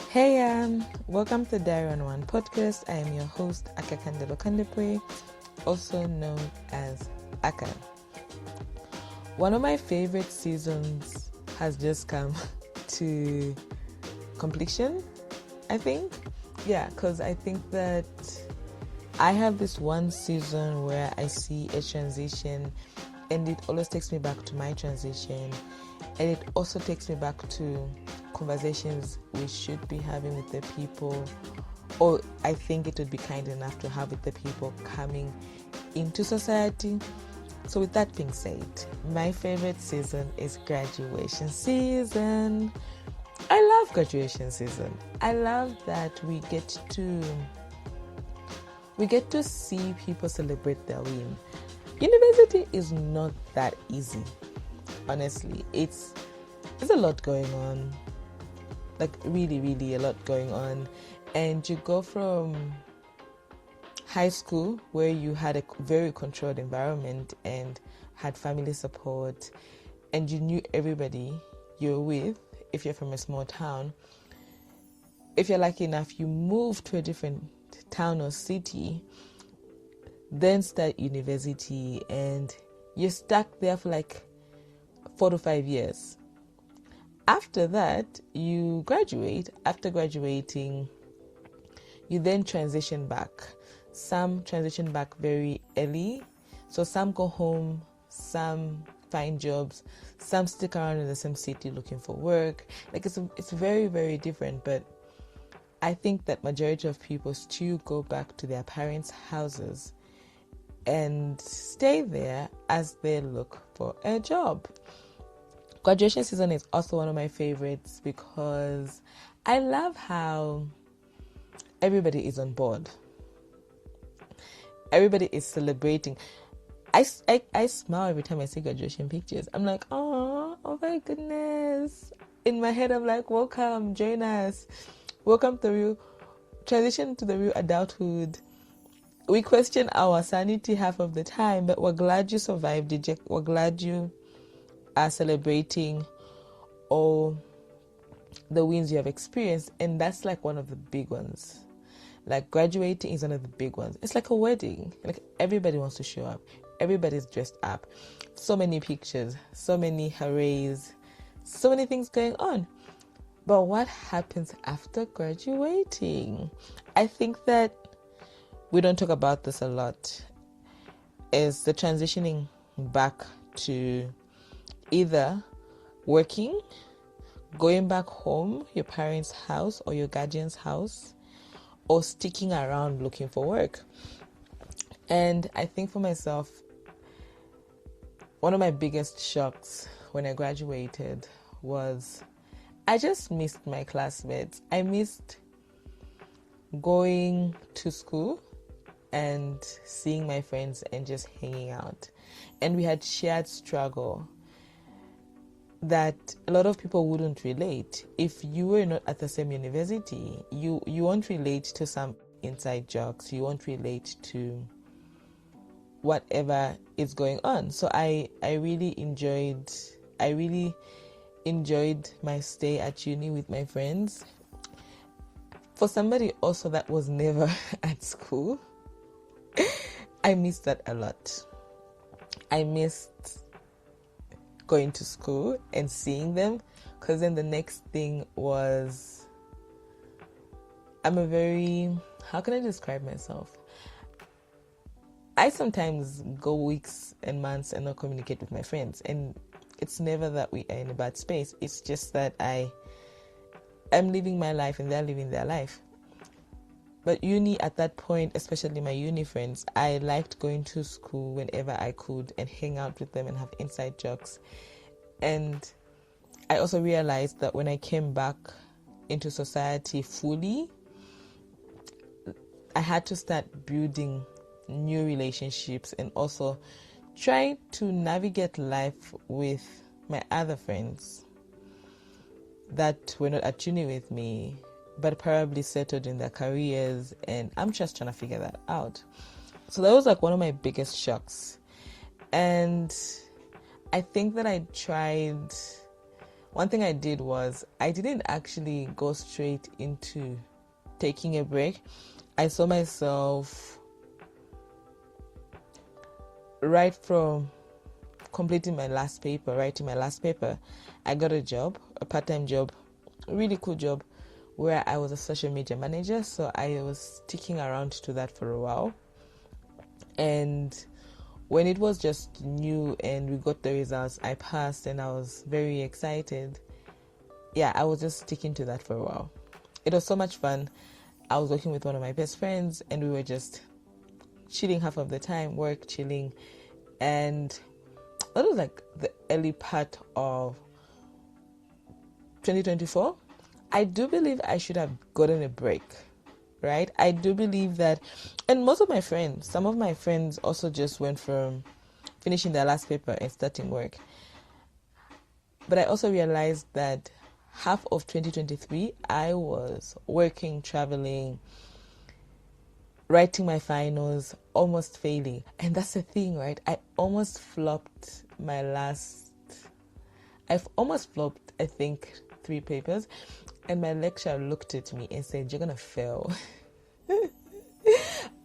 Hey, welcome to Diary on One podcast. I am your host, Aka Kandelo Kandepwe, also known as Aka. One of my favorite seasons has just come to completion, I think. Yeah, because I think that I have this one season where I see a transition and it always takes me back to my transition, and it also takes me back to conversations we should be having with the people, or I think it would be kind enough to have with the people coming into society. So with that being said, my favorite season is graduation season. I love graduation season. I love that we get to see people celebrate their win. University is not that easy. Honestly, it's a lot going on. Like really, really a lot going on. And you go from high school where you had a very controlled environment and had family support and you knew everybody you're with. If you're from a small town, if you're lucky enough, you move to a different town or city, then start university, and you're stuck there for like 4 to 5 years. After that, you graduate. After graduating, you then transition back. Some transition back very early. So some go home, some find jobs, some stick around in the same city looking for work. Like it's very, very different. But I think that majority of people still go back to their parents' houses and stay there as they look for a job. Graduation season is also one of my favorites because I love how everybody is on board. Everybody is celebrating. I smile every time I see graduation pictures. I'm like, oh my goodness. In my head, I'm like, welcome, join us. Welcome to transition to the real adulthood. We question our sanity half of the time, but we're glad you survived it. We're glad you are celebrating all the wins you have experienced, and that's like one of the big ones. Like graduating is one of the big ones. It's like a wedding. Like everybody wants to show up. Everybody's dressed up. So many pictures, so many hoorays, so many things going on. But what happens after graduating? I think that we don't talk about this a lot. Is the transitioning back to either working, going back home, your parents' house or your guardian's house, or sticking around looking for work. And I think for myself, one of my biggest shocks when I graduated was I just missed my classmates. I missed going to school and seeing my friends and just hanging out. And we had shared struggle that a lot of people wouldn't relate. If you were not at the same university, you won't relate to some inside jokes. You won't relate to whatever is going on. So I really enjoyed my stay at uni with my friends. For somebody also that was never at school, I missed that a lot. I missed going to school and seeing them, because then the next thing was, how can I describe myself? I sometimes go weeks and months and not communicate with my friends, and it's never that we are in a bad space. It's just that I am living my life and they're living their life. But uni at that point, especially my uni friends, I liked going to school whenever I could and hang out with them and have inside jokes. And I also realized that when I came back into society fully, I had to start building new relationships and also trying to navigate life with my other friends that were not at uni with me, but probably settled in their careers, and I'm just trying to figure that out. So that was like one of my biggest shocks. And I think that I tried one thing I did was I didn't actually go straight into taking a break. I saw myself right from completing my last paper, writing my last paper, I got a job, a part-time job, a really cool job, where I was a social media manager. So I was sticking around to that for a while. And when it was just new and we got the results, I passed and I was very excited. Yeah, I was just sticking to that for a while. It was so much fun. I was working with one of my best friends and we were just chilling half of the time, work, chilling. And that was like the early part of 2024. I do believe I should have gotten a break, right? I do believe that, and most of my friends, some of my friends also just went from finishing their last paper and starting work. But I also realized that half of 2023, I was working, traveling, writing my finals, almost failing. And that's the thing, right? I've almost flopped, I think, 3 papers. And my lecturer looked at me and said, "You're going to fail."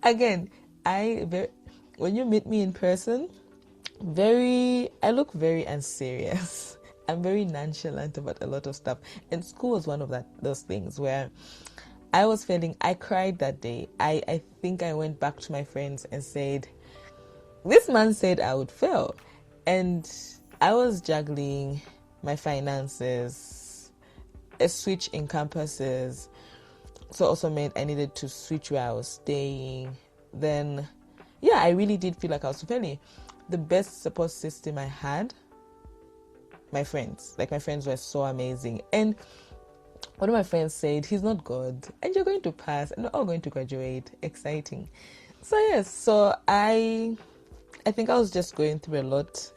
Again, when you meet me in person, I look very unserious. I'm very nonchalant about a lot of stuff. And school was one of those things where I was failing. I cried that day. I think I went back to my friends and said, "This man said I would fail." And I was juggling my finances, a switch in campuses. So also meant I needed to switch where I was staying. Then, yeah, I really did feel like I was failing. The best support system I had, my friends. Like, my friends were so amazing. And one of my friends said, "He's not God, and you're going to pass, and we're all going to graduate." Exciting. So yes, so I think I was just going through a lot,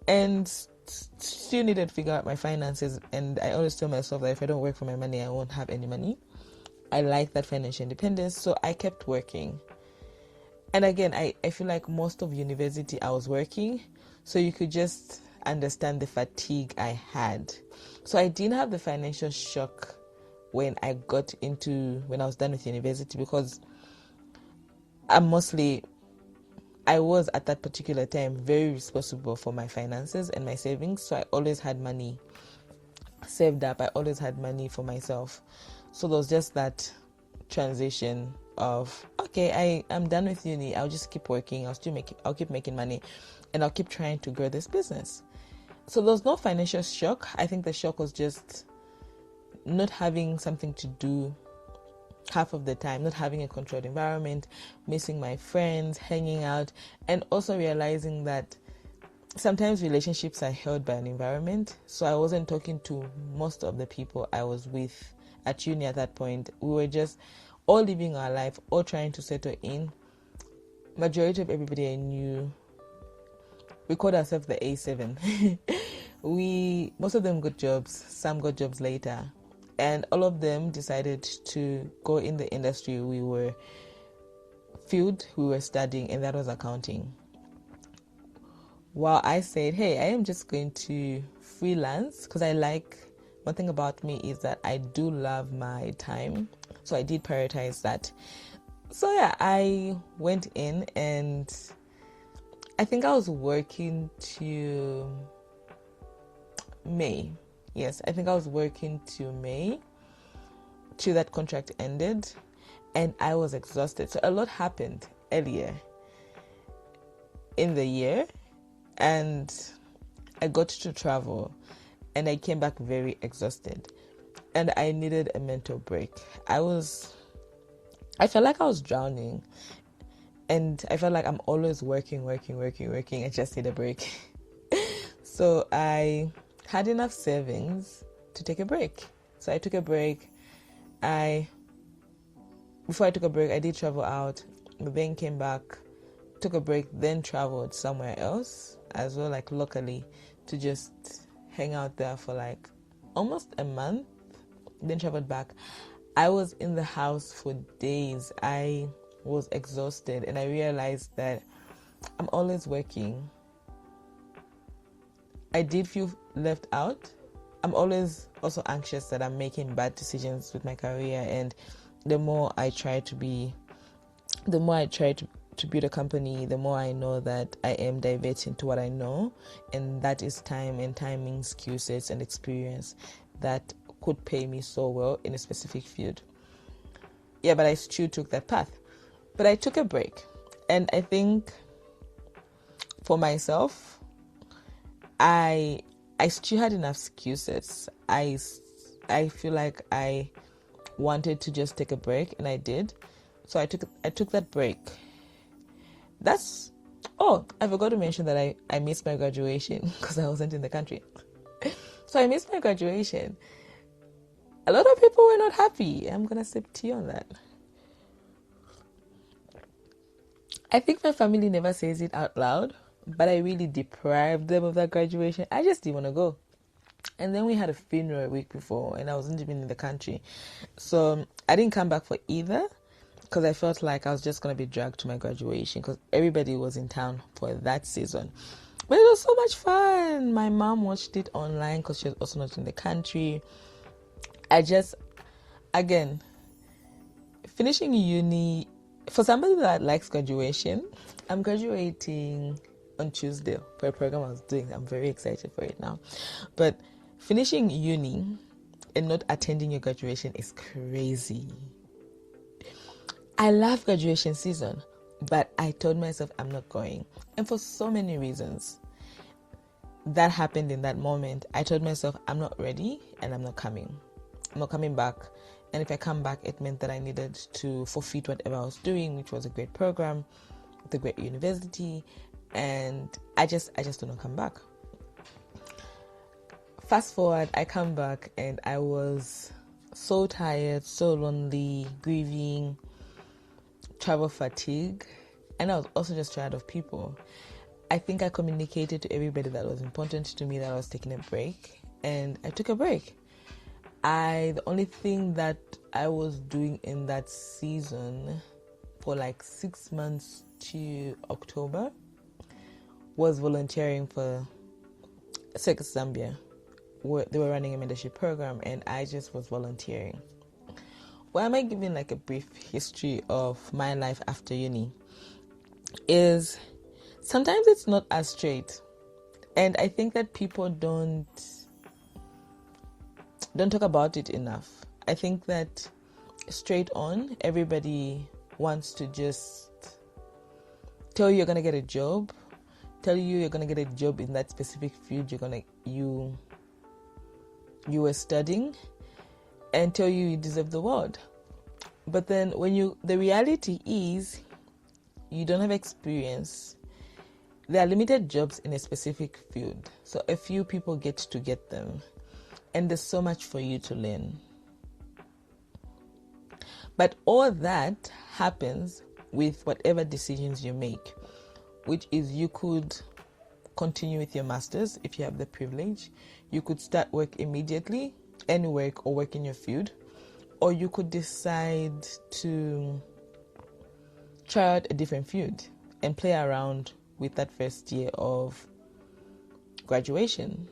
and still needed to figure out my finances. And I always tell myself that if I don't work for my money, I won't have any money. I like that financial independence, so I kept working. And again, I feel like most of university I was working, so you could just understand the fatigue I had. So I didn't have the financial shock when I was done with university, because I was at that particular time very responsible for my finances and my savings. So I always had money saved up. I always had money for myself. So there was just that transition of, okay, I'm done with uni. I'll just keep working. I'll keep making money, and I'll keep trying to grow this business. So there was no financial shock. I think the shock was just not having something to do half of the time, not having a controlled environment, missing my friends, hanging out, and also realizing that sometimes relationships are held by an environment. So I wasn't talking to most of the people I was with at uni at that point. We were just all living our life, all trying to settle in. Majority of everybody I knew, we called ourselves the A7. Most of them got jobs, some got jobs later, and all of them decided to go in the industry we were studying, and that was accounting. While I said, hey, I am just going to freelance, because one thing about me is that I do love my time. So I did prioritize that. So yeah, I went in, and I think I was working to May. Yes, I think I was working to May, till that contract ended, and I was exhausted. So a lot happened earlier in the year, and I got to travel, and I came back very exhausted, and I needed a mental break. I felt like I was drowning, and I felt like I'm always working. I just need a break. So I had enough savings to take a break. So I took a break. Before I took a break, I did travel out, but then came back, took a break, then traveled somewhere else as well, like locally, to just hang out there for like almost a month, then traveled back. I was in the house for days. I was exhausted, and I realized that I'm always working. I did feel left out. I'm always also anxious that I'm making bad decisions with my career, and the more I try to build a company, the more I know that I am diverting to what I know, and that is time and timing, skill sets, and experience that could pay me so well in a specific field. Yeah, but I still took that path. But I took a break, and I think for myself, I still had enough skill sets. I feel like I wanted to just take a break, and I did. So I took that break. I forgot to mention that I missed my graduation because I wasn't in the country. So I missed my graduation. A lot of people were not happy. I'm gonna sip tea on that. I think my family never says it out loud, but I really deprived them of that graduation. I just didn't want to go. And then we had a funeral a week before, and I wasn't even in the country. So I didn't come back for either, because I felt like I was just going to be dragged to my graduation, because everybody was in town for that season. But it was so much fun. My mom watched it online because she was also not in the country. Again, finishing uni, for somebody that likes graduation, I'm graduating on Tuesday for a program I was doing. I'm very excited for it now. But finishing uni and not attending your graduation is crazy. I love graduation season, but I told myself I'm not going. And for so many reasons that happened in that moment, I told myself I'm not ready and I'm not coming. I'm not coming back. And if I come back, it meant that I needed to forfeit whatever I was doing, which was a great program, the great university, and I just do not come back. Fast forward, I come back and I was so tired, so lonely, grieving, travel fatigue, and I was also just tired of people. I think I communicated to everybody that was important to me that I was taking a break, and I took a break. The only thing that I was doing in that season for like 6 months to October was volunteering for Circus Zambia. They were running a mentorship program, and I just was volunteering. Why am I giving like a brief history of my life after uni? Is sometimes it's not as straight, and I think that people don't talk about it enough. I think that straight on, everybody wants to just tell you you're gonna get a job, tell you you're gonna get a job in that specific field you were studying, and tell you deserve the world. But then the reality is you don't have experience. There are limited jobs in a specific field, so a few people get to get them. And there's so much for you to learn. But all that happens with whatever decisions you make, which is you could continue with your master's if you have the privilege. You could start work immediately, any work or work in your field. Or you could decide to try out a different field and play around with that first year of graduation.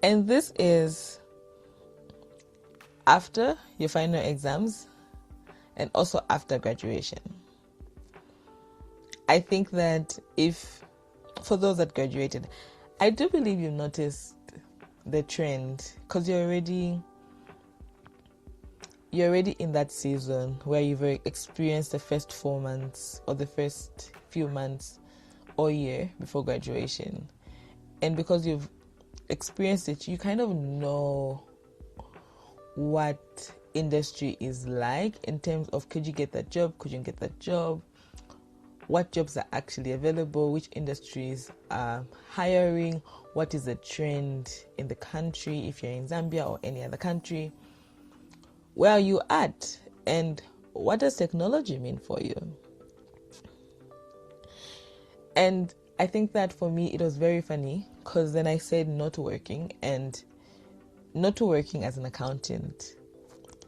And this is after your final exams and also after graduation. I think that for those that graduated, I do believe you noticed the trend because you're already in that season where you've experienced the first 4 months or the first few months or year before graduation. And because you've experienced it, you kind of know what industry is like in terms of could you get that job, couldn't get that job, what jobs are actually available, which industries are hiring, what is the trend in the country if you're in Zambia or any other country, where are you at, and what does technology mean for you? And I think that for me it was very funny because then I said not working, and not working as an accountant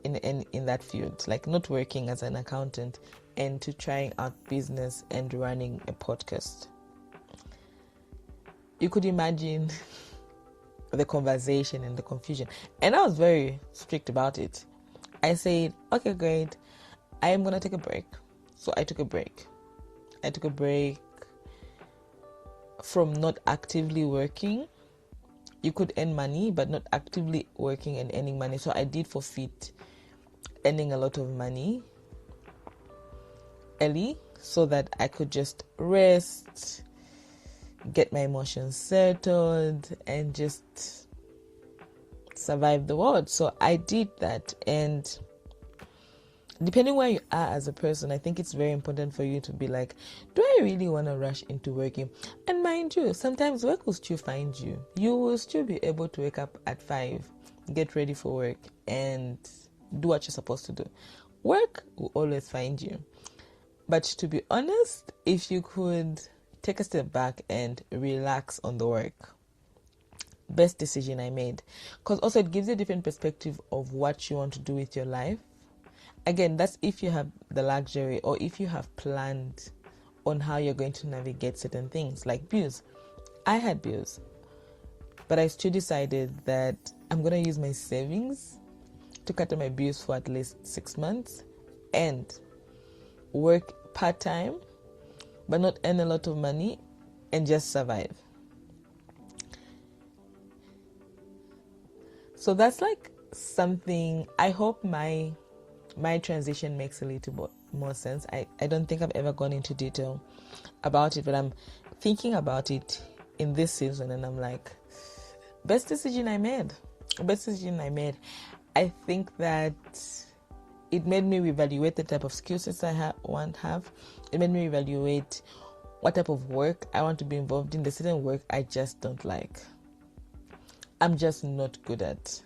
in that field, like not working as an accountant, and to trying out business and running a podcast. you could imagine the conversation and the confusion. And I was very strict about it. I said, okay, great. I am going to take a break. So I took a break. I took a break from not actively working. You could earn money, but not actively working and earning money. So I did forfeit earning a lot of money early so that I could just rest, get my emotions settled, and just survive the world. So I did that. And depending where you are as a person, I think it's very important for you to be like, do I really want to rush into working? And mind you, sometimes work will still find you. You will still be able to wake up at 5, get ready for work, and do what you're supposed to do. Work will always find you. But to be honest, if you could take a step back and relax on the work, best decision I made. Because also it gives you a different perspective of what you want to do with your life. Again, that's if you have the luxury or if you have planned on how you're going to navigate certain things like bills. I had bills, but I still decided that I'm going to use my savings to cut my bills for at least 6 months and work part-time, but not earn a lot of money and just survive. So that's like something, I hope my transition makes a little bit more sense. I don't think I've ever gone into detail about it, but I'm thinking about it in this season and I'm like, best decision I made. I think that it made me reevaluate the type of skill sets I want to have. It made me reevaluate what type of work I want to be involved in. The certain work I just don't like. I'm just not good at.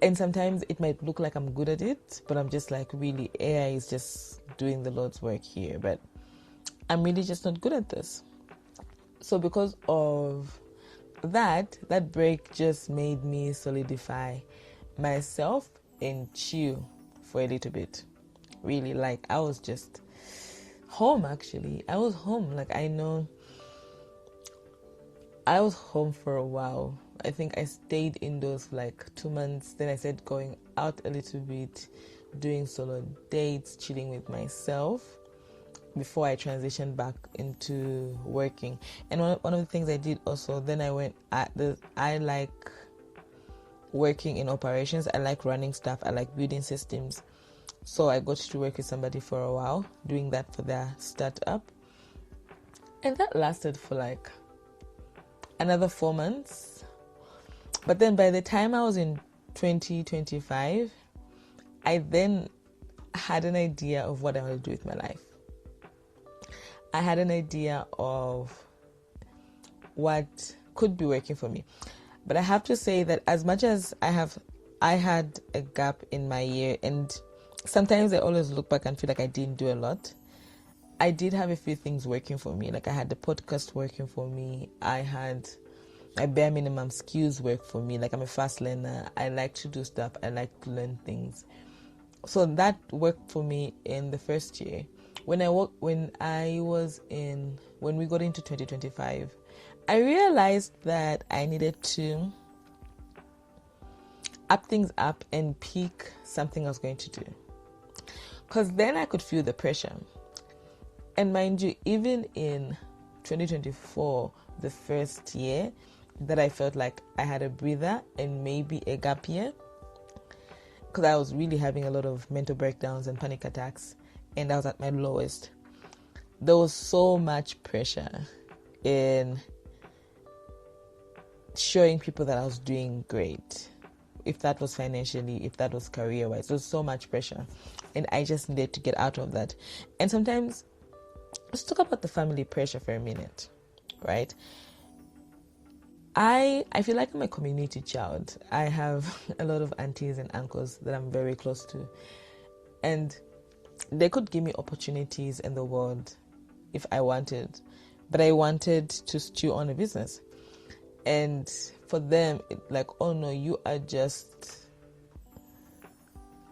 And sometimes it might look like I'm good at it, but I'm just like, really, AI is just doing the Lord's work here. But I'm really just not good at this. So because of that break just made me solidify myself and chill for a little bit. Really, like I was just home actually. I was home. Like I was home for a while. I think I stayed indoors for like 2 months. Then I started going out a little bit, doing solo dates, chilling with myself before I transitioned back into working. And one of the things I did also, then I like working in operations. I like running stuff. I like building systems. So I got to work with somebody for a while, doing that for their startup. And that lasted for like another 4 months. But then by the time I was in 2025, I then had an idea of what I want to do with my life. I had an idea of what could be working for me. But I have to say that as much as I had a gap in my year, and sometimes I always look back and feel like I didn't do a lot. I did have a few things working for me. Like I had the podcast working for me. I had my bare minimum skills work for me. Like I'm a fast learner. I like to do stuff. I like to learn things. So that worked for me in the first year. When we got into 2025, I realized that I needed to up things up and pick something I was going to do. Because then I could feel the pressure. And mind you, even in 2024, the first year, that I felt like I had a breather and maybe a gap year, because I was really having a lot of mental breakdowns and panic attacks, and I was at my lowest. There was so much pressure in showing people that I was doing great, if that was financially, if that was career-wise. There was so much pressure, and I just needed to get out of that. And sometimes, let's talk about the family pressure for a minute, right? I feel like I'm a community child. I have a lot of aunties and uncles that I'm very close to. And they could give me opportunities in the world if I wanted. But I wanted to stew on a business. And for them, like, oh no, you are just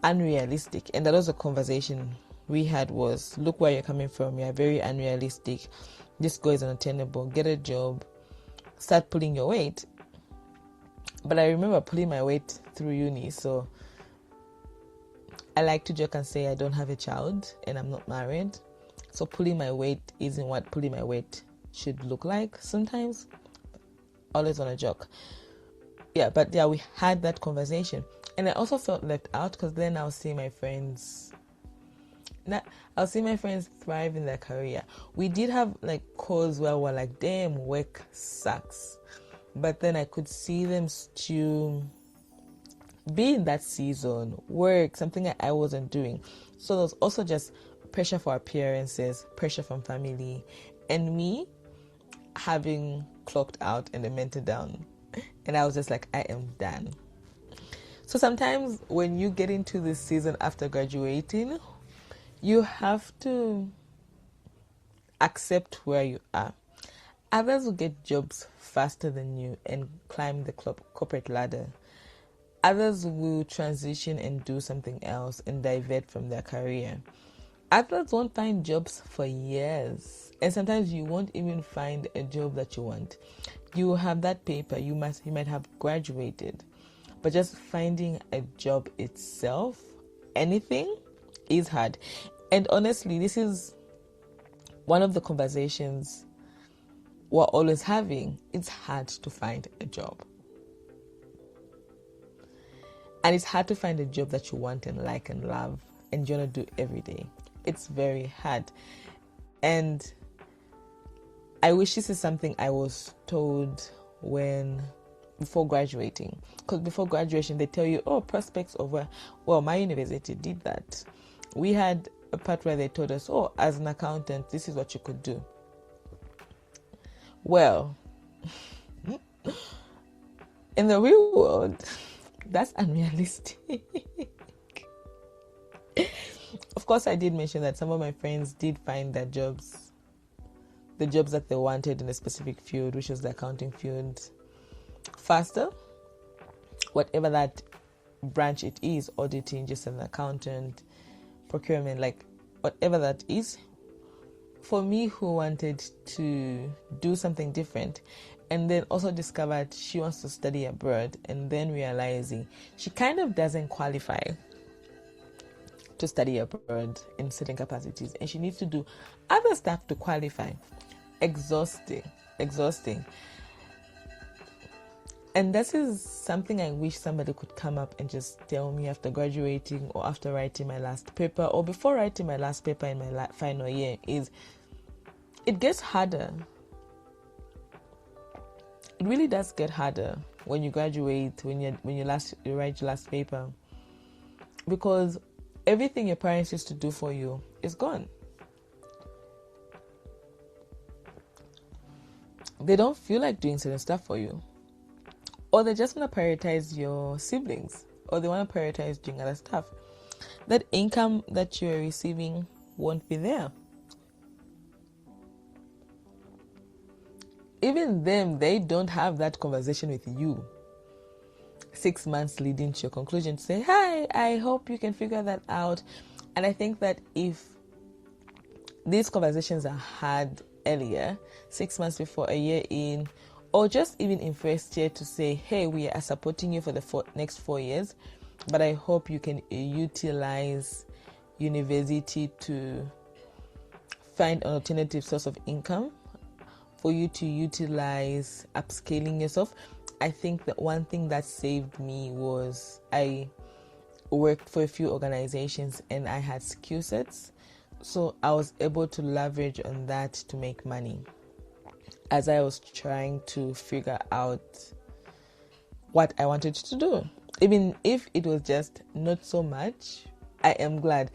unrealistic. And that was a conversation we had was, look where you're coming from. You're very unrealistic. This goal is unattainable. Get a job. start pulling your weight. But I remember pulling my weight through uni, so I like to joke and say I don't have a child and I'm not married. So pulling my weight isn't what pulling my weight should look like sometimes. Always on a joke. Yeah, but yeah, we had that conversation. And I also felt left out because then I'll see my friends thrive in their career. We did have like calls where we're like, damn, work sucks. But then I could see them still be in that season, work, something that I wasn't doing. So there was also just pressure for appearances, pressure from family, and me having clocked out and mentored down. And I was just like, I am done. So sometimes when you get into this season after graduating, you have to accept where you are. Others will get jobs faster than you and climb the corporate ladder. Others will transition and do something else and divert from their career. Others won't find jobs for years. And sometimes you won't even find a job that you want. You have that paper, you might have graduated. But just finding a job itself, anything, is hard. And honestly, this is one of the conversations we're always having. It's hard to find a job. And it's hard to find a job that you want and like and love and you want to do every day. It's very hard. And I wish this is something I was told before graduating. Because before graduation, they tell you, oh, prospects of my university did that. We had a part where they told us, oh, as an accountant, this is what you could do. Well, in the real world, that's unrealistic. Of course, I did mention that some of my friends did find their jobs, the jobs that they wanted in a specific field, which was the accounting field, faster. Whatever that branch it is, auditing, just an accountant, procurement, like whatever that is. For me, who wanted to do something different and then also discovered she wants to study abroad and then realizing she kind of doesn't qualify to study abroad in certain capacities and she needs to do other stuff to qualify. Exhausting. And this is something I wish somebody could come up and just tell me after graduating or after writing my last paper or before writing my last paper in my final year is it gets harder. It really does get harder when you graduate, when you write your last paper, because everything your parents used to do for you is gone. They don't feel like doing certain stuff for you. Or they just want to prioritize your siblings. Or they want to prioritize doing other stuff. That income that you're receiving won't be there. Even them, they don't have that conversation with you 6 months leading to your conclusion to say, hi, I hope you can figure that out. And I think that if these conversations are had earlier, 6 months before, a year in, or just even in first year to say, hey, we are supporting you for the next 4 years, but I hope you can utilize university to find an alternative source of income for you to utilize upscaling yourself. I think that one thing that saved me was I worked for a few organizations and I had skill sets. So I was able to leverage on that to make money as I was trying to figure out what I wanted to do. Even if it was just not so much, I am glad.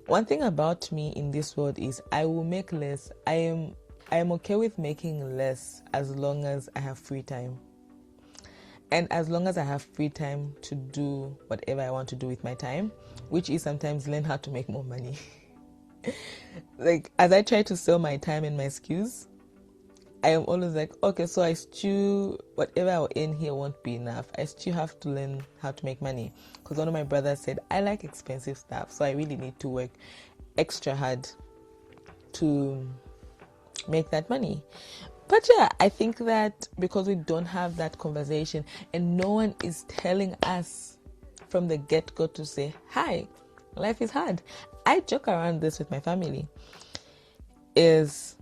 One thing about me in this world is I will make less. I am okay with making less as long as I have free time. And as long as I have free time to do whatever I want to do with my time, which is sometimes learn how to make more money. Like, as I try to sell my time and my skills, I am always like, okay, so whatever I will earn here won't be enough. I still have to learn how to make money. Because one of my brothers said, I like expensive stuff, so I really need to work extra hard to make that money. But yeah, I think that because we don't have that conversation and no one is telling us from the get-go to say, hi, life is hard. I joke around this with my family. Is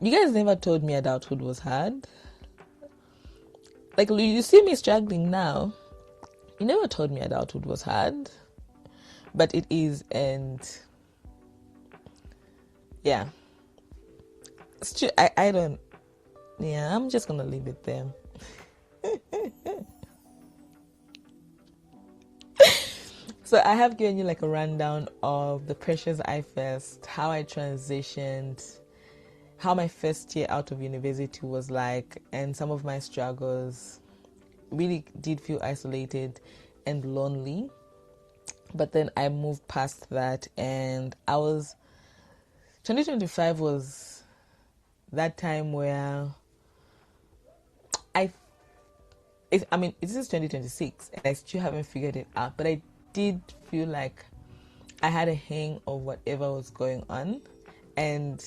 you guys never told me adulthood was hard. Like, you see me struggling now. You never told me adulthood was hard. But it is, and yeah. I don't, yeah, I'm just gonna leave it there. So I have given you like a rundown of the pressures I faced, how I transitioned, how my first year out of university was like, and some of my struggles. Really did feel isolated and lonely. But then I moved past that, and 2025 was that time where this is 2026 and I still haven't figured it out, but I did feel like I had a hang of whatever was going on. And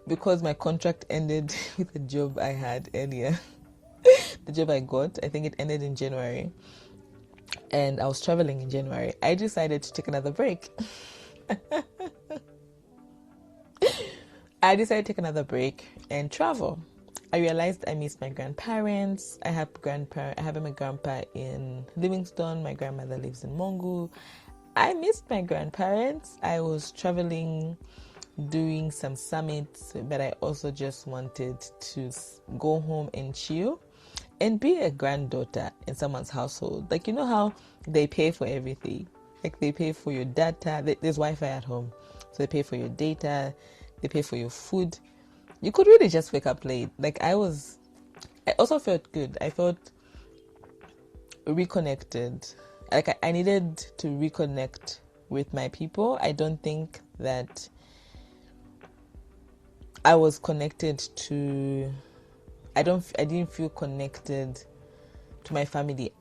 because my contract ended with the job I had earlier, the job I got, I think it ended in January, and I was traveling in January, I decided to take another break. I decided to take another break and travel. I realized I missed my grandparents. I have my grandpa in Livingstone. My grandmother lives in Mongu. I missed my grandparents. I was traveling, doing some summits, but I also just wanted to go home and chill and be a granddaughter in someone's household. Like, you know how they pay for everything? Like, they pay for your data. There's Wi-Fi at home. So they pay for your data. They pay for your food. You could really just wake up late. Like, I also felt good. I felt reconnected. Like, I needed to reconnect with my people. I don't think that I was connected to... I didn't feel connected to my family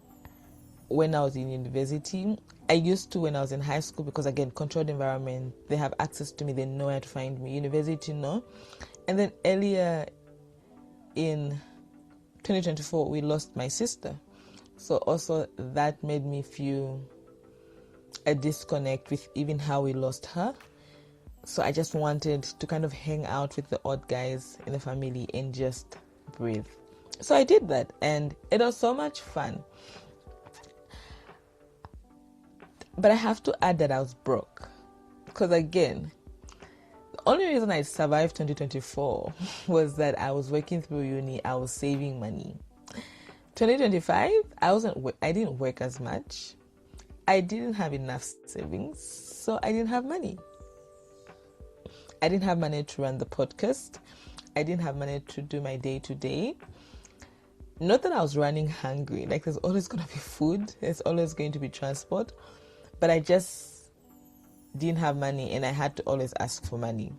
when I was in university. I used to when I was in high school, because again, controlled environment, they have access to me, they know where to find me. University, no. And then earlier in 2024, we lost my sister. So also that made me feel a disconnect with even how we lost her. So I just wanted to kind of hang out with the odd guys in the family and just breathe. So I did that, and it was so much fun. But I have to add that I was broke. Because again, the only reason I survived 2024 was that I was working through uni, I was saving money. 2025, I didn't work as much. I didn't have enough savings, so I didn't have money. I didn't have money to run the podcast. I didn't have money to do my day-to-day. Not that I was running hungry. Like, there's always going to be food. There's always going to be transport. But I just didn't have money, and I had to always ask for money.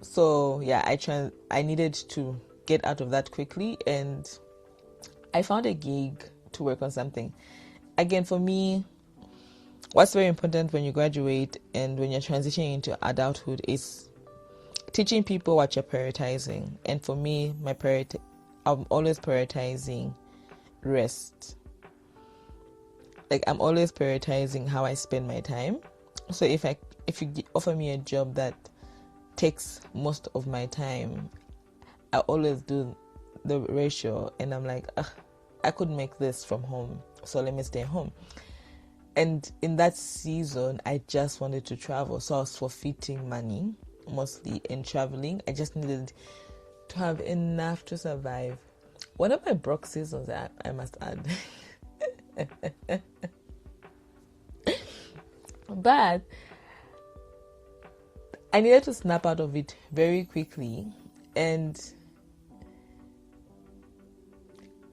So yeah, I needed to get out of that quickly, and I found a gig to work on something. Again, for me, what's very important when you graduate and when you're transitioning into adulthood is teaching people what you're prioritizing. And for me, I'm always prioritizing rest. Like, I'm always prioritizing how I spend my time. So if you offer me a job that takes most of my time, I always do the ratio, and I'm like, I could make this from home, so let me stay home. And in that season, I just wanted to travel, so I was forfeiting money mostly in traveling. I just needed to have enough to survive. One of my broke seasons, I must add. But I needed to snap out of it very quickly, and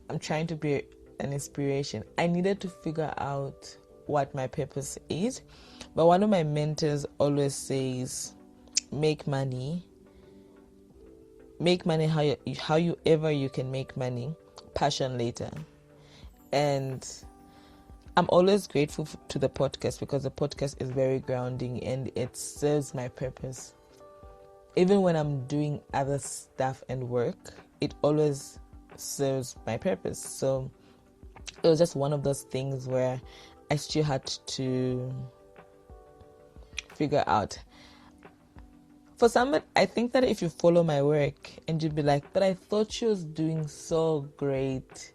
I'm trying to be an inspiration. I needed to figure out what my purpose is. But one of my mentors always says, make money however you can make money, passion later. And I'm always grateful to the podcast, because the podcast is very grounding and it serves my purpose. even when I'm doing other stuff and work, it always serves my purpose. So it was just one of those things where I still had to figure out. For somebody, I think that if you follow my work and you'd be like, but I thought she was doing so great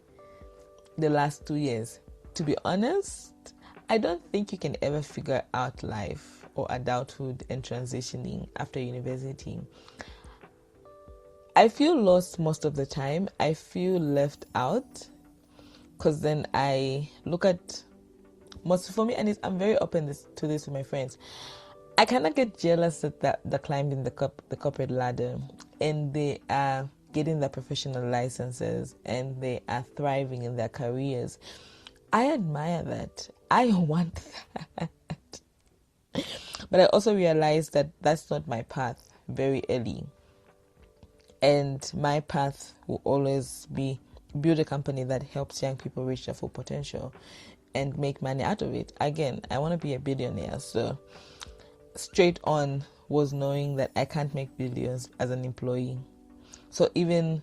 the last 2 years. To be honest, I don't think you can ever figure out life or adulthood and transitioning after university. I feel lost most of the time. I feel left out because then I look at most for me, and I'm very open to this with my friends. I kind of get jealous that they're climbing the corporate ladder and they are getting their professional licenses and they are thriving in their careers. I admire that. I want that. But I also realized that that's not my path very early. And my path will always be build a company that helps young people reach their full potential and make money out of it. Again, I want to be a billionaire. So straight on was knowing that I can't make billions as an employee. So even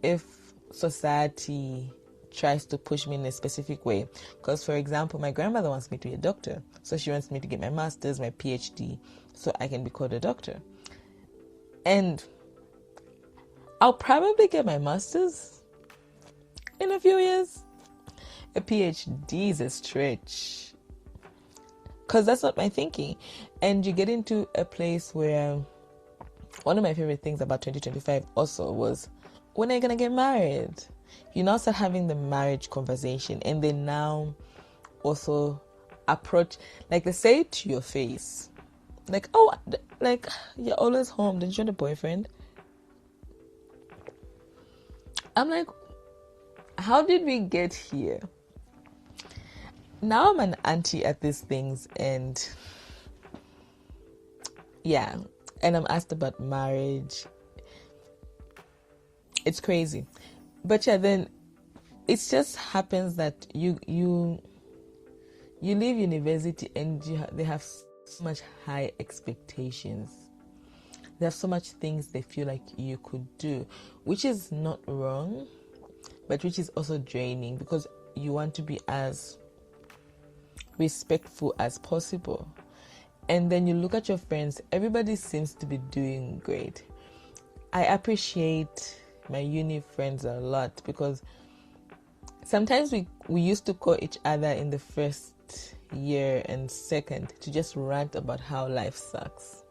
if society tries to push me in a specific way, because for example, my grandmother wants me to be a doctor, so she wants me to get my master's, my PhD, so I can be called a doctor. And I'll probably get my master's in a few years. A PhD is a stretch, because that's not my thinking. And you get into a place where one of my favorite things about 2025 also was, when are you going to get married? You now start having the marriage conversation, and they now also approach, like they say it to your face, like, oh, like, you're always home, don't you want a boyfriend? I'm like, how did we get here? Now I'm an auntie at these things, and yeah, and I'm asked about marriage. It's crazy. But yeah, then it just happens that you leave university and they have so much high expectations. They have so much things they feel like you could do, which is not wrong, but which is also draining, because you want to be as respectful as possible. And then you look at your friends, everybody seems to be doing great. I appreciate my uni friends a lot, because sometimes we used to call each other in the first year and second to just rant about how life sucks.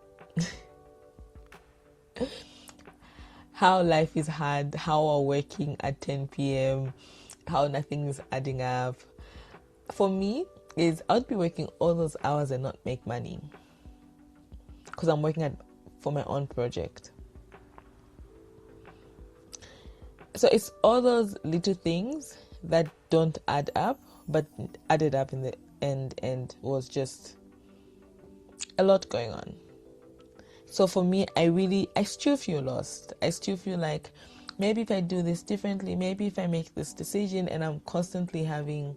How life is hard, how we're working at 10 p.m., how nothing is adding up. For me, I'd be working all those hours and not make money, because I'm working for my own project. So it's all those little things that don't add up, but added up in the end and was just a lot going on. So for me, I still feel lost. I still feel like, maybe if I do this differently, maybe if I make this decision, and I'm constantly having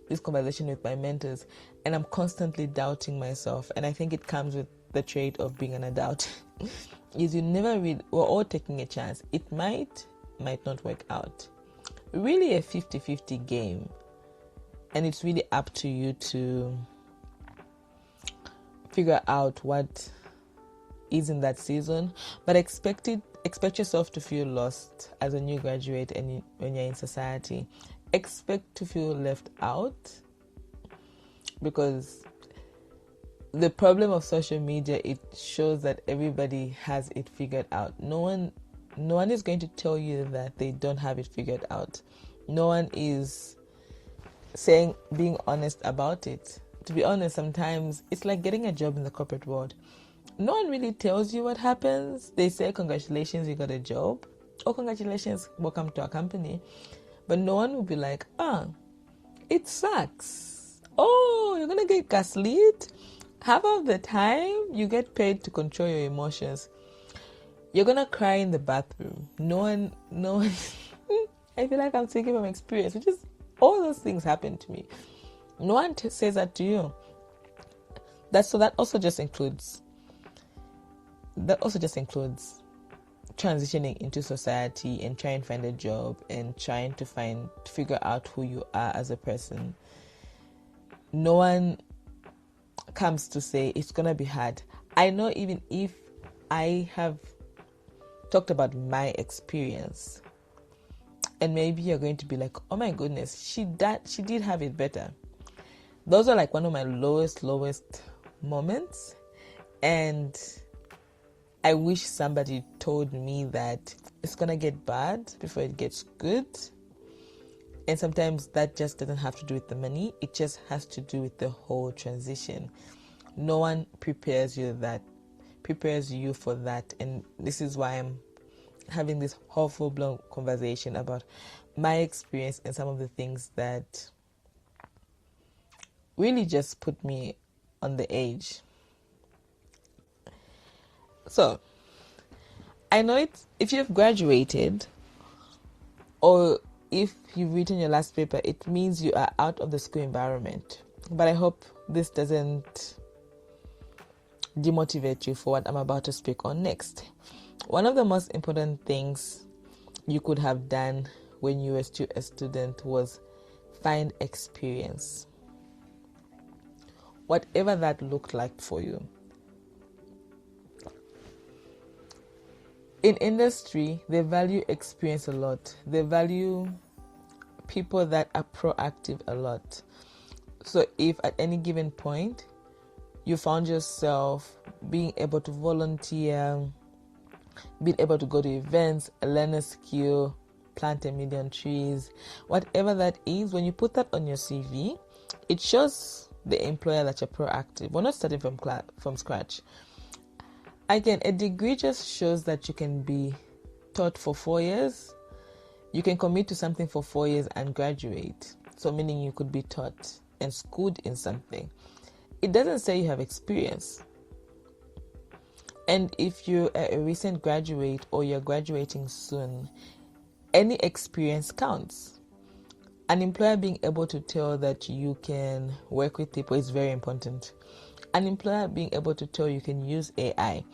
this conversation with my mentors, and I'm constantly doubting myself. And I think it comes with the trait of being an adult. Is we're all taking a chance. It might not work out. Really a 50-50 game. And it's really up to you to figure out what is in that season. But expect yourself to feel lost as a new graduate, and when you're in society. Expect to feel left out, because the problem of social media, it shows that everybody has it figured out. No one is going to tell you that they don't have it figured out. No one is being honest about it. To be honest, sometimes it's like getting a job in the corporate world. No one really tells you what happens. They say, congratulations, you got a job, or congratulations, welcome to our company. But no one will be like, it sucks. Oh, you're going to get gaslit. Half of the time, you get paid to control your emotions. You're going to cry in the bathroom. No one, I feel like I'm speaking from experience, which is, all those things happen to me. No one says that to you. So that also just includes that also just includes transitioning into society and trying to find a job and trying to figure out who you are as a person. No one comes to say it's gonna be hard. I know, even if I have talked about my experience, and maybe you're going to be like, oh my goodness, she did have it better. Those are like one of my lowest moments, and I wish somebody told me that it's gonna get bad before it gets good. And sometimes that just doesn't have to do with the money. It just has to do with the whole transition. No one prepares you for that. And this is why I'm having this whole full-blown conversation about my experience and some of the things that really just put me on the edge. So, I know if you've graduated or if you've written your last paper, it means you are out of the school environment. But I hope this doesn't demotivate you for what I'm about to speak on next. One of the most important things you could have done when you were still a student was find experience. Whatever that looked like for you. In industry, they value experience a lot. They value people that are proactive a lot. So if at any given point you found yourself being able to volunteer, being able to go to events, learn a skill, plant 1 million trees, whatever that is, when you put that on your CV, it shows the employer that you're proactive. We're not starting from scratch. Again, a degree just shows that you can be taught for 4 years. You can commit to something for 4 years and graduate. So meaning you could be taught and schooled in something. It doesn't say you have experience. And if you're a recent graduate or you're graduating soon, any experience counts. An employer being able to tell that you can work with people is very important. An employer being able to tell you can use AI.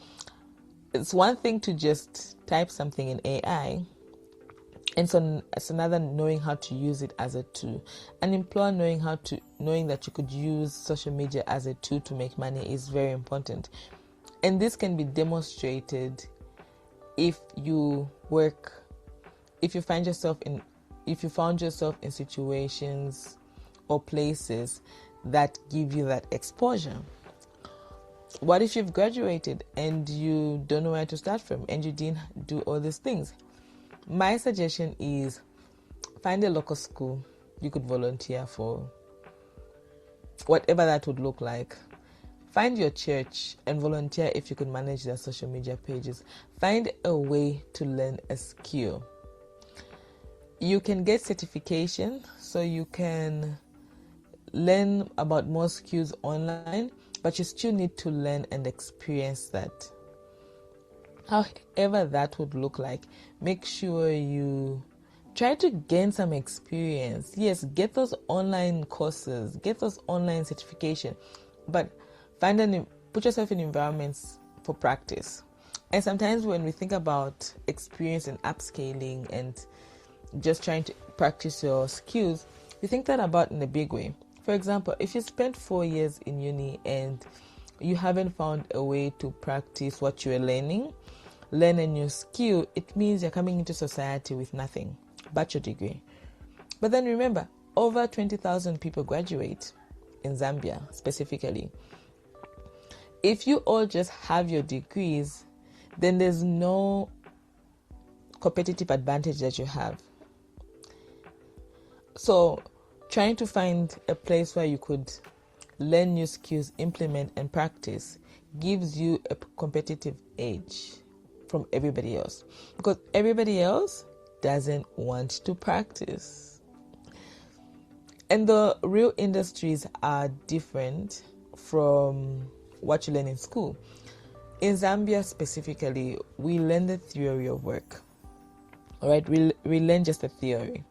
It's one thing to just type something in AI, and so it's another knowing how to use it as a tool. An employer knowing that you could use social media as a tool to make money is very important. And this can be demonstrated if you found yourself in situations or places that give you that exposure. What if you've graduated and you don't know where to start from and you didn't do all these things? My suggestion is find a local school you could volunteer for, whatever that would look like. Find your church and volunteer if you could manage their social media pages. Find a way to learn a skill. You can get certification, so you can learn about more skills online, but you still need to learn and experience that. However that would look like, make sure you try to gain some experience. Yes, get those online courses, get those online certification, but put yourself in environments for practice. And sometimes when we think about experience and upscaling and just trying to practice your skills, we think that about in a big way. For example, if you spent 4 years in uni and you haven't found a way to practice what you are learn a new skill, it means you're coming into society with nothing but your degree. But then remember, over 20,000 people graduate in Zambia specifically. If you all just have your degrees, then there's no competitive advantage that you have. So trying to find a place where you could learn new skills, implement and practice gives you a competitive edge from everybody else, because everybody else doesn't want to practice. And the real industries are different from what you learn in school. In Zambia specifically, we learn the theory of work. All right, we learn just the theory.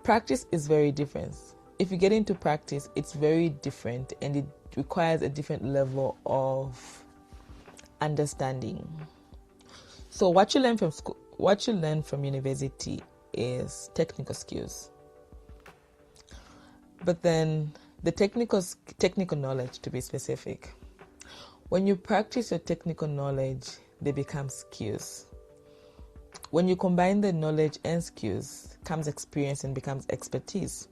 Practice is very different. If you get into practice, it's very different and it requires a different level of understanding. So what you learn from school, what you learn from university is technical skills. But then the technical knowledge, to be specific. When you practice your technical knowledge, they become skills. When you combine the knowledge and skills, comes experience and becomes expertise.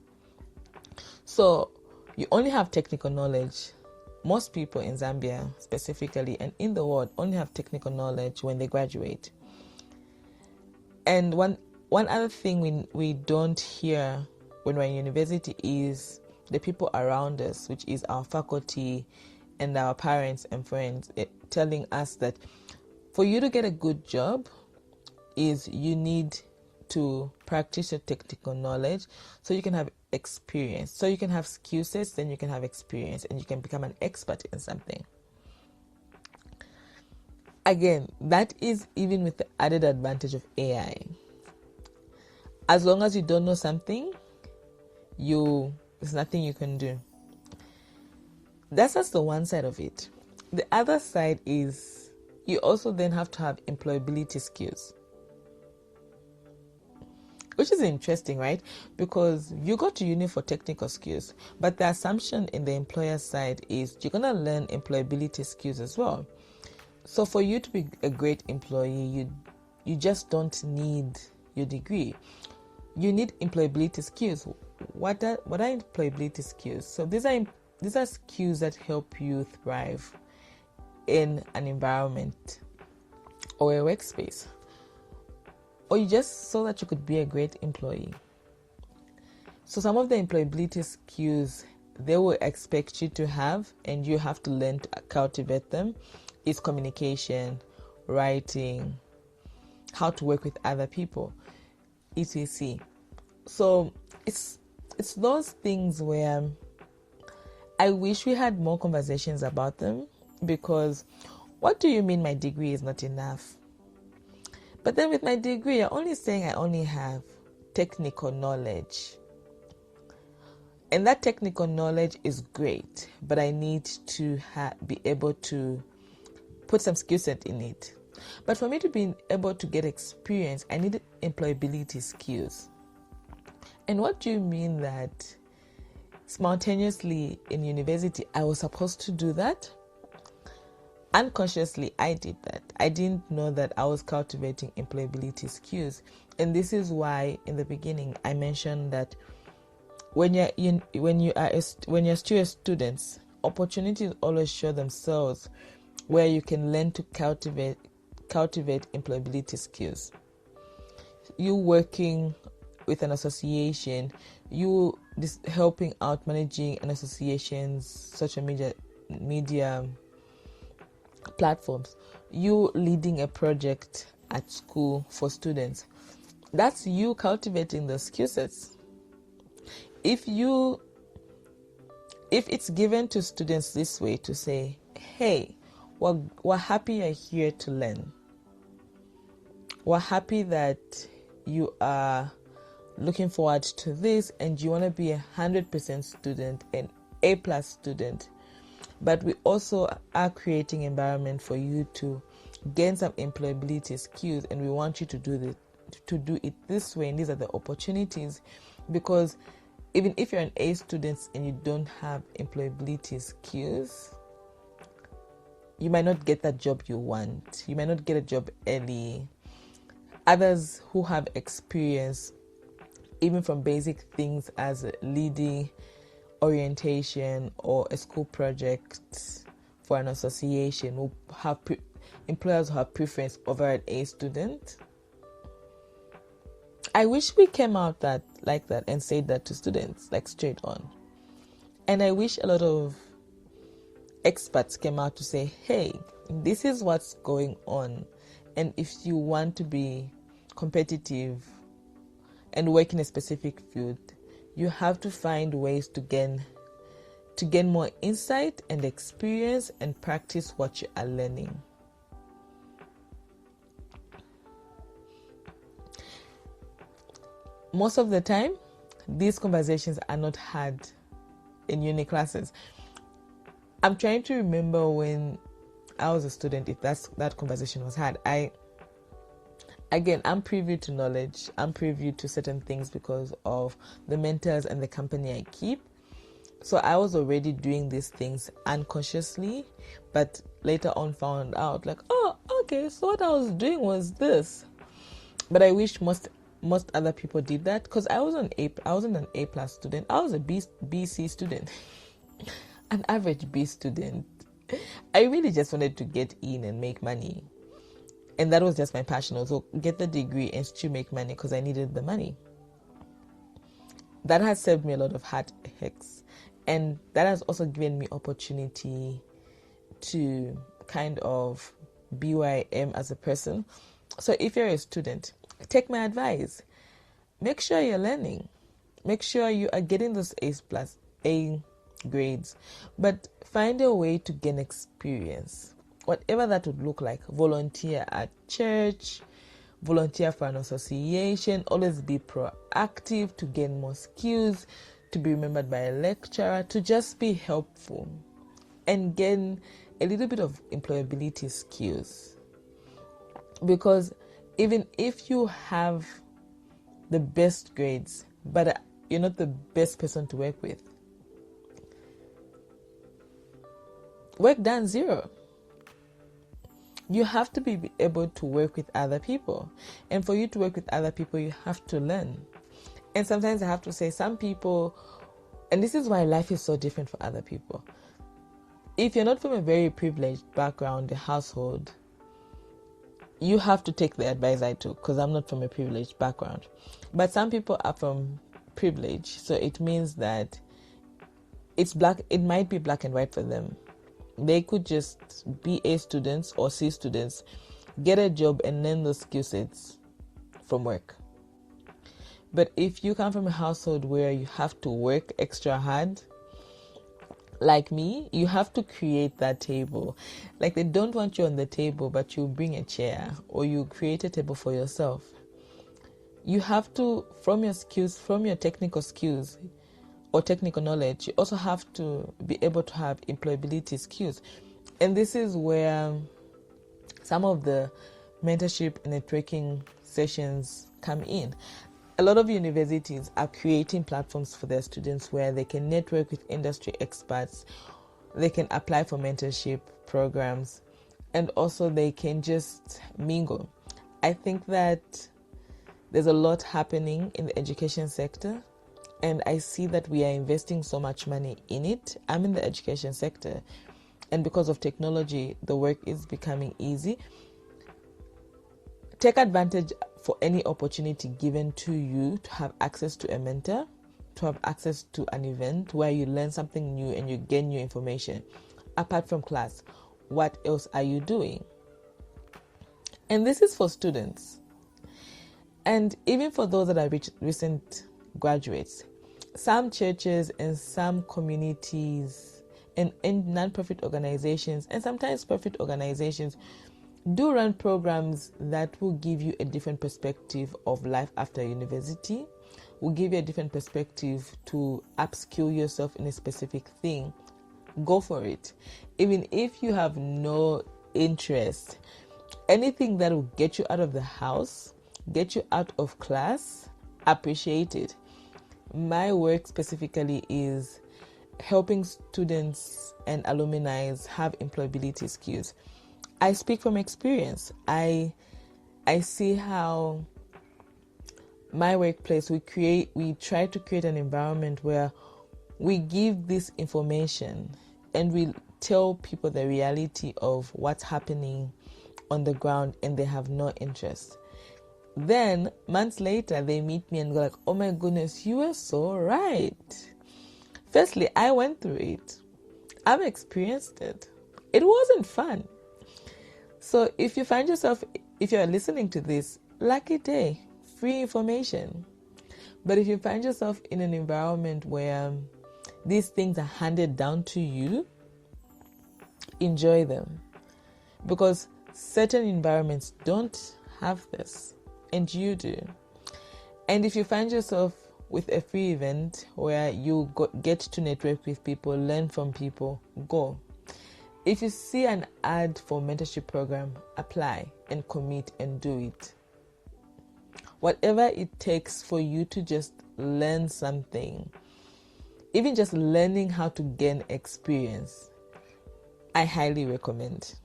So you only have technical knowledge. Most people in Zambia specifically and in the world only have technical knowledge when they graduate. And one other thing we don't hear when we're in university is the people around us, which is our faculty and our parents and friends, telling us that for you to get a good job is you need to practice your technical knowledge so you can have experience. So you can have skill sets, then you can have experience and you can become an expert in something. Again, that is even with the added advantage of AI. As long as you don't know something, there's nothing you can do. That's just the one side of it. The other side is you also then have to have employability skills, which is interesting, right? Because you go to uni for technical skills, but the assumption in the employer side is you're going to learn employability skills as well. So for you to be a great employee, you just don't need your degree. You need employability skills. What are employability skills? So these are skills that help you thrive in an environment or a workspace, or you just so that you could be a great employee. So some of the employability skills they will expect you to have and you have to learn to cultivate them is communication, writing, how to work with other people, etc. So it's those things where I wish we had more conversations about them, because what do you mean my degree is not enough? But then with my degree, you're only saying I only have technical knowledge. And that technical knowledge is great, but I need to be able to put some skill set in it. But for me to be able to get experience, I need employability skills. And what do you mean that simultaneously in university I was supposed to do that? Unconsciously, I did that. I didn't know that I was cultivating employability skills. And this is why in the beginning I mentioned that when you're still students, opportunities always show themselves where you can learn to cultivate employability skills. You working with an association, you helping out managing an association's social media platforms, you leading a project at school for students. That's you cultivating the skill sets. If it's given to students this way to say, hey, we're happy you're here to learn. We're happy that you are looking forward to this and you want to be 100% student, an A+ student. But we also are creating environment for you to gain some employability skills, and we want you to do it this way, and these are the opportunities. Because even if you're an A student and you don't have employability skills, you might not get that job you want. You might not get a job early. Others who have experience, even from basic things as leading orientation or a school project for an association, will have employers who have preference over an A student. I wish we came out like that and said that to students, like straight on. And I wish a lot of experts came out to say, hey, this is what's going on. And if you want to be competitive and work in a specific field, you have to find ways to gain more insight and experience and practice what you are learning. Most of the time, these conversations are not had in uni classes. I'm trying to remember when I was a student, if that conversation was had, I'm privy to knowledge. I'm privy to certain things because of the mentors and the company I keep. So I was already doing these things unconsciously, but later on found out like, oh, okay, so what I was doing was this. But I wish most other people did that, because I wasn't an A plus student. I was a BC student, an average B student. I really just wanted to get in and make money. And that was just my passion. Also, get the degree and still make money because I needed the money. That has saved me a lot of heartaches. And that has also given me opportunity to kind of be where I am as a person. So if you're a student, take my advice. Make sure you're learning. Make sure you are getting those A grades. But find a way to gain experience. Whatever that would look like. Volunteer at church, volunteer for an association, always be proactive to gain more skills, to be remembered by a lecturer, to just be helpful and gain a little bit of employability skills. Because even if you have the best grades, but you're not the best person to work with, work done zero. You have to be able to work with other people. And for you to work with other people, you have to learn. And sometimes I have to say, some people, and this is why life is so different for other people. If you're not from a very privileged background, a household, you have to take the advice I took, because I'm not from a privileged background. But some people are from privilege, so it means that it might be black and white for them. They could just be A students or C students, get a job and learn those skill sets from work. But if you come from a household where you have to work extra hard, like me, you have to create that table. Like, they don't want you on the table, but you bring a chair or you create a table for yourself. You have to, from your skills, from your technical skills or technical knowledge, you also have to be able to have employability skills. And this is where some of the mentorship and networking sessions come in. A lot of universities are creating platforms for their students where they can network with industry experts, they can apply for mentorship programs, and also they can just mingle. I think that there's a lot happening in the education sector, and I see that we are investing so much money in it. I'm in the education sector, and because of technology, the work is becoming easy. Take advantage for any opportunity given to you to have access to a mentor, to have access to an event where you learn something new and you gain new information. Apart from class, what else are you doing? And this is for students. And even for those that are recent graduates, some churches and some communities and non-profit organizations and sometimes profit organizations do run programs that will give you a different perspective of life after university, will give you a different perspective to upskill yourself in a specific thing. Go for it. Even if you have no interest, anything that will get you out of the house, get you out of class, appreciate it. My work specifically is helping students and alumni have employability skills. I speak from experience. I see how my workplace, we try to create an environment where we give this information and we tell people the reality of what's happening on the ground, and they have no interest. Then months later, they meet me and go like, oh my goodness, you were so right. Firstly, I went through it. I've experienced it. It wasn't fun. So if you find yourself, if you're listening to this, lucky day, free information. But if you find yourself in an environment where these things are handed down to you, enjoy them. Because certain environments don't have this, and you do. And if you find yourself with a free event where you get to network with people, learn from people, go. If you see an ad for mentorship program, apply and commit and do it. Whatever it takes for you to just learn something, even just learning how to gain experience, I highly recommend.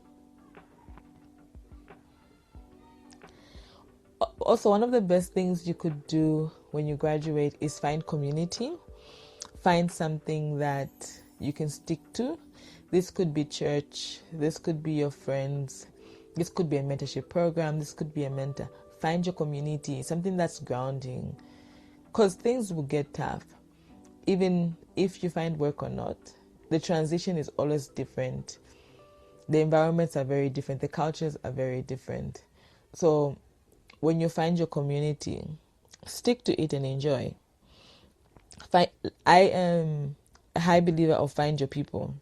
Also, one of the best things you could do when you graduate is find community. Find something that you can stick to. This could be church, this could be your friends, this could be a mentorship program, this could be a mentor. Find your community, something that's grounding, because things will get tough. Even if you find work or not, the transition is always different. The environments are very different, the cultures are very different. So when you find your community, stick to it and enjoy. I am a high believer of find your people.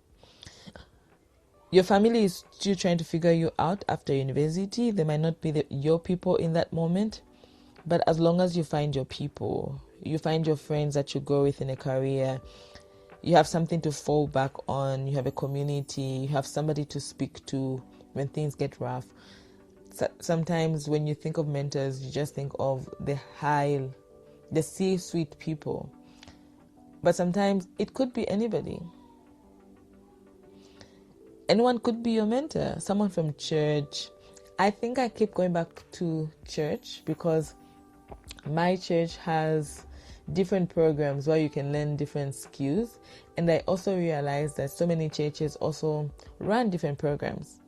Your family is still trying to figure you out after university. They might not be your people in that moment, but as long as you find your people, you find your friends that you go with in a career, you have something to fall back on, you have a community, you have somebody to speak to when things get rough. Sometimes when you think of mentors, you just think of the C-suite people. But sometimes it could be anybody. Anyone could be your mentor, someone from church. I think I keep going back to church because my church has different programs where you can learn different skills. And I also realized that so many churches also run different programs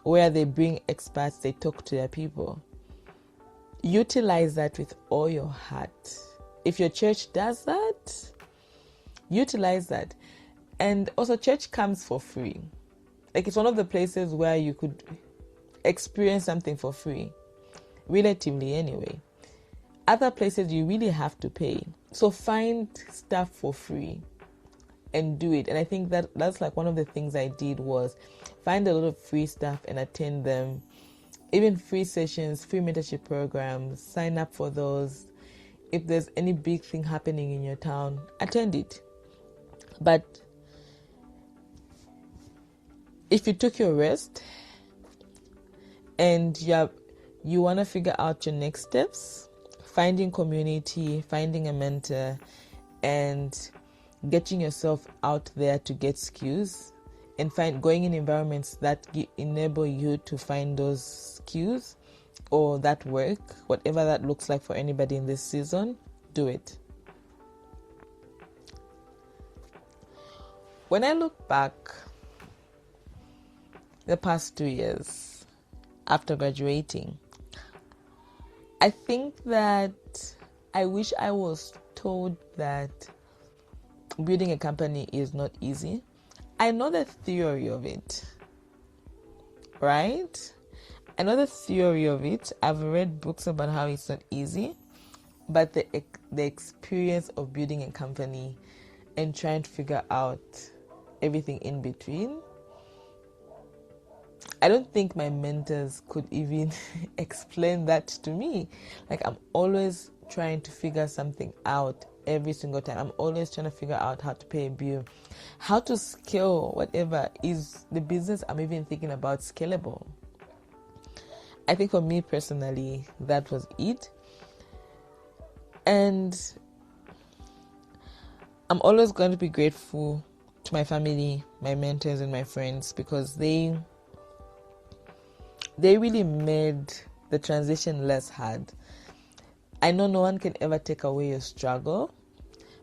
where they bring experts, they talk to their people. Utilize that with all your heart. If your church does that, utilize that. And also, church comes for free. Like, it's one of the places where you could experience something for free, relatively anyway. Other places you really have to pay. So find stuff for free and do it. And I think that's like one of the things I did was find a lot of free stuff and attend them. Even free sessions, free mentorship programs, sign up for those. If there's any big thing happening in your town, attend it. But if you took your rest and you want to figure out your next steps, finding community, finding a mentor, and getting yourself out there to get skills and going in environments that enable you to find those skills or that work, whatever that looks like for anybody in this season, do it. When I look back the past 2 years after graduating, I think that I wish I was told that building a company is not easy. I know the theory of it, right? I know the theory of it. I've read books about how it's not easy, but the experience of building a company and trying to figure out everything in between, I don't think my mentors could even explain that to me. Like, I'm always trying to figure something out every single time. I'm always trying to figure out how to pay a bill, how to scale whatever is the business I'm even thinking about scalable. I think for me personally, that was it. And I'm always going to be grateful to my family, my mentors, and my friends, because they really made the transition less hard. I know no one can ever take away your struggle,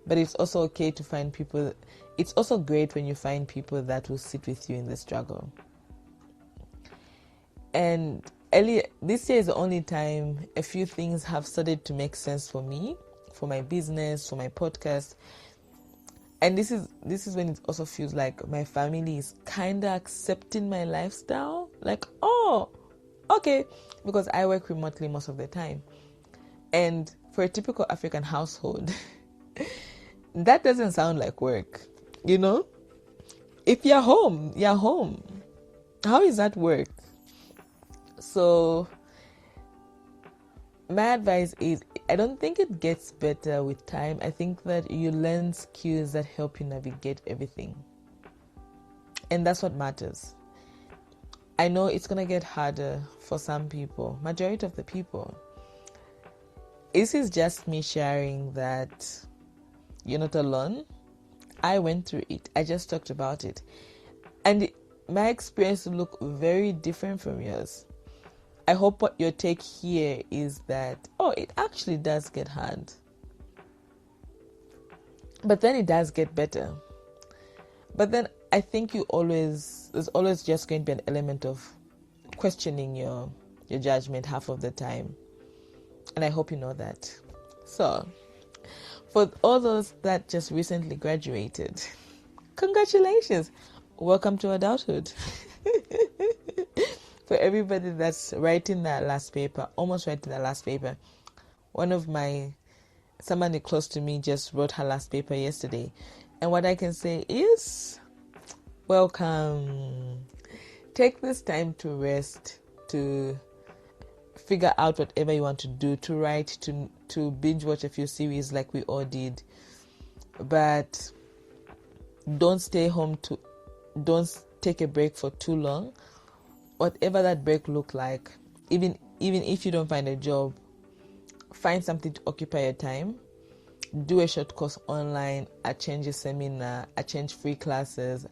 but it's also okay to find people. It's also great when you find people that will sit with you in the struggle. And this year is the only time a few things have started to make sense for me, for my business, for my podcast. And this is when it also feels like my family is kind of accepting my lifestyle. Like, oh, okay, because I work remotely most of the time. And for a typical African household, that doesn't sound like work, you know? If you're home, you're home. How is that work? So my advice is, I don't think it gets better with time. I think that you learn skills that help you navigate everything. And that's what matters. I know it's going to get harder for some people, majority of the people. This is just me sharing that you're not alone. I went through it. I just talked about it. And my experience will look very different from yours. I hope what your take here is that, it actually does get hard. But then it does get better. But then I think there's always just going to be an element of questioning your judgment half of the time. And I hope you know that. So, for all those that just recently graduated, congratulations. Welcome to adulthood. For everybody that's writing that last paper, almost writing that last paper, somebody close to me just wrote her last paper yesterday. And what I can say is, welcome. Take this time to rest, to figure out whatever you want to do, to write, to binge watch a few series like we all did. But don't stay home don't take a break for too long. Whatever that break look like, even if you don't find a job, find something to occupy your time. Do a short course online, attend a seminar, attend free classes,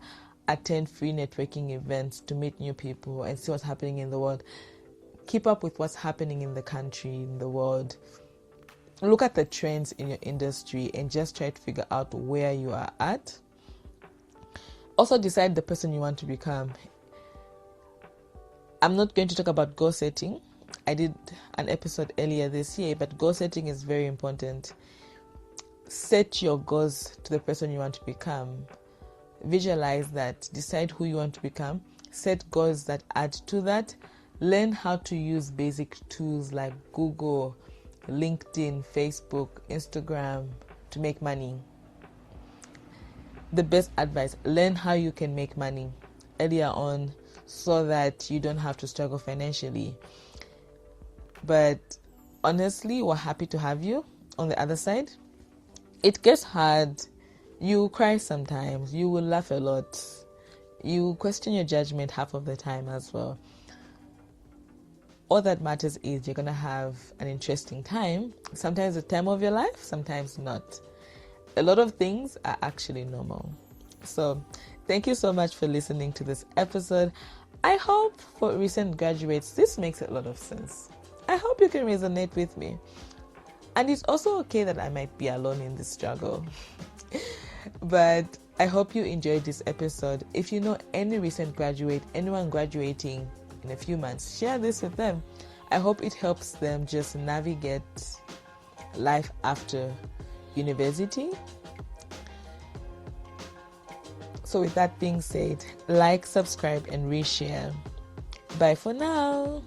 attend free networking events to meet new people and see what's happening in the world. Keep up with what's happening in the country, in the world. Look at the trends in your industry and just try to figure out where you are at. Also decide the person you want to become. I'm not going to talk about goal setting. I did an episode earlier this year, but goal setting is very important. Set your goals to the person you want to become. Visualize that. Decide who you want to become. Set goals that add to that. Learn how to use basic tools like Google, LinkedIn, Facebook, Instagram to make money. The best advice, learn how you can make money earlier on so that you don't have to struggle financially. But honestly, we're happy to have you on the other side. It gets hard. You cry sometimes. You will laugh a lot. You question your judgment half of the time as well. All that matters is you're going to have an interesting time. Sometimes the time of your life, sometimes not. A lot of things are actually normal. So thank you so much for listening to this episode. I hope for recent graduates, this makes a lot of sense. I hope you can resonate with me. And it's also okay that I might be alone in this struggle. But I hope you enjoyed this episode. If you know any recent graduate, anyone graduating in a few months, share this with them. I hope it helps them just navigate life after university. So with that being said, like, subscribe, and reshare. Bye for now.